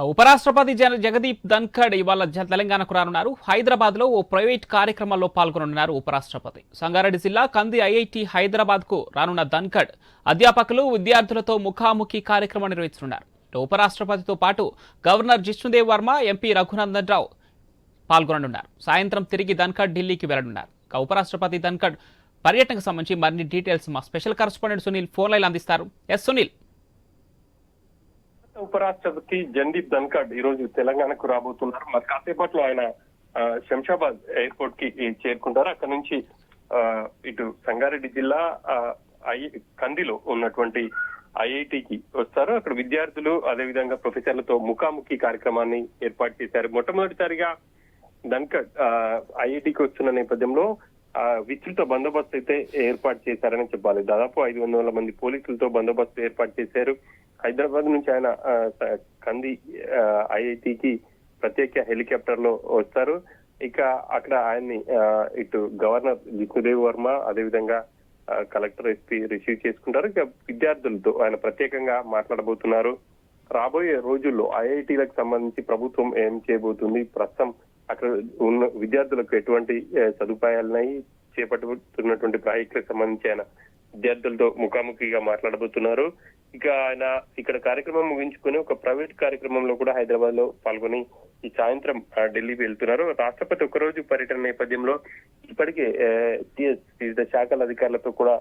ఉపరాష్ట్రపతి జగదీప్ ధన్ఖడ్ ఇవాళ తెలంగాణకు రానున్నారు. హైదరాబాద్ లో ఓ ప్రైవేట్ కార్యక్రమంలో పాల్గొనున్నారు ఉపరాష్ట్రపతి. సంగారెడ్డి జిల్లా కంది ఐఐటి హైదరాబాద్ కు రానున్న ధన్ఖడ్ అధ్యాపకులు విద్యార్థులతో ముఖాముఖి కార్యక్రమం నిర్వహిస్తున్నారు. ఉపరాష్ట్రపతితో పాటు గవర్నర్ జిష్ణుదేవ్ వర్మ, ఎంపీ రఘునందన్ రావు పాల్గొననున్నారు. సాయంత్రం తిరిగి ధన్ఖడ్ ఢిల్లీకి వెళ్లనున్నారు. ఉపరాష్ట్రపతి ధన్ఖడ్ పర్యటనకు సంబంధించి మరిన్ని డీటెయిల్స్ మా special correspondent Sunil phone line అందిస్తారు. ఎస్ సునీల్. ఉపరాష్ట్రపతి జగదీప్ ధన్ఖడ్ ఈ రోజు తెలంగాణకు రాబోతున్నారు. మరి కాసేపట్లో ఆయన శంషాబాద్ ఎయిర్పోర్ట్ కి చేరుకుంటారు. అక్కడ నుంచి ఇటు సంగారెడ్డి జిల్లా కందిలో ఉన్నటువంటి ఐఐటికి వస్తారు. అక్కడ విద్యార్థులు అదేవిధంగా ప్రొఫెసర్లతో ముఖాముఖి కార్యక్రమాన్ని ఏర్పాటు చేశారు. మొట్టమొదటిసారిగా ధన్ఖడ్ ఐఐటికి వస్తున్న నేపథ్యంలో విస్తృత బందోబస్తు అయితే ఏర్పాటు చేశారని చెప్పాలి. దాదాపు 500 మంది పోలీసులతో బందోబస్తు ఏర్పాటు చేశారు. హైదరాబాద్ నుంచి ఆయన కంది ఐఐటికి ప్రత్యేక హెలికాప్టర్ లో వస్తారు. ఇక అక్కడ ఆయన్ని ఇటు గవర్నర్ జిష్ణుదేవ్ వర్మ అదేవిధంగా కలెక్టర్ ఎస్పీ రిసీవ్ చేసుకుంటారు. ఇక విద్యార్థులతో ఆయన ప్రత్యేకంగా మాట్లాడబోతున్నారు. రాబోయే రోజుల్లో ఐఐటీలకు సంబంధించి ప్రభుత్వం ఏం చేయబోతుంది, ప్రస్తుతం అక్కడ ఉన్న విద్యార్థులకు ఎటువంటి సదుపాయాలున్నాయి, చేపట్టుతున్నటువంటి ప్రాజెక్టులకు సంబంధించి ఆయన విద్యార్థులతో ముఖాముఖిగా మాట్లాడబోతున్నారు. ఇక ఆయన ఇక్కడ కార్యక్రమం ముగించుకుని ఒక ప్రైవేట్ కార్యక్రమంలో కూడా హైదరాబాద్ లో పాల్గొని ఈ సాయంత్రం ఢిల్లీ వెళ్తున్నారు. రాష్ట్రపతి ఒకరోజు పర్యటన నేపథ్యంలో ఇప్పటికే వివిధ శాఖల అధికారులతో కూడా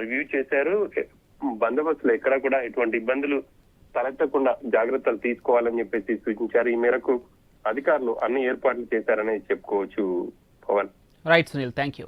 రివ్యూ చేశారు. బందోబస్తులో ఎక్కడా కూడా ఎటువంటి ఇబ్బందులు తలెత్తకుండా జాగ్రత్తలు తీసుకోవాలని చెప్పేసి సూచించారు. ఈ మేరకు అధికారులు అన్ని ఏర్పాట్లు చేశారని చెప్పుకోవచ్చు. Pawan. Right Sunil, thank you.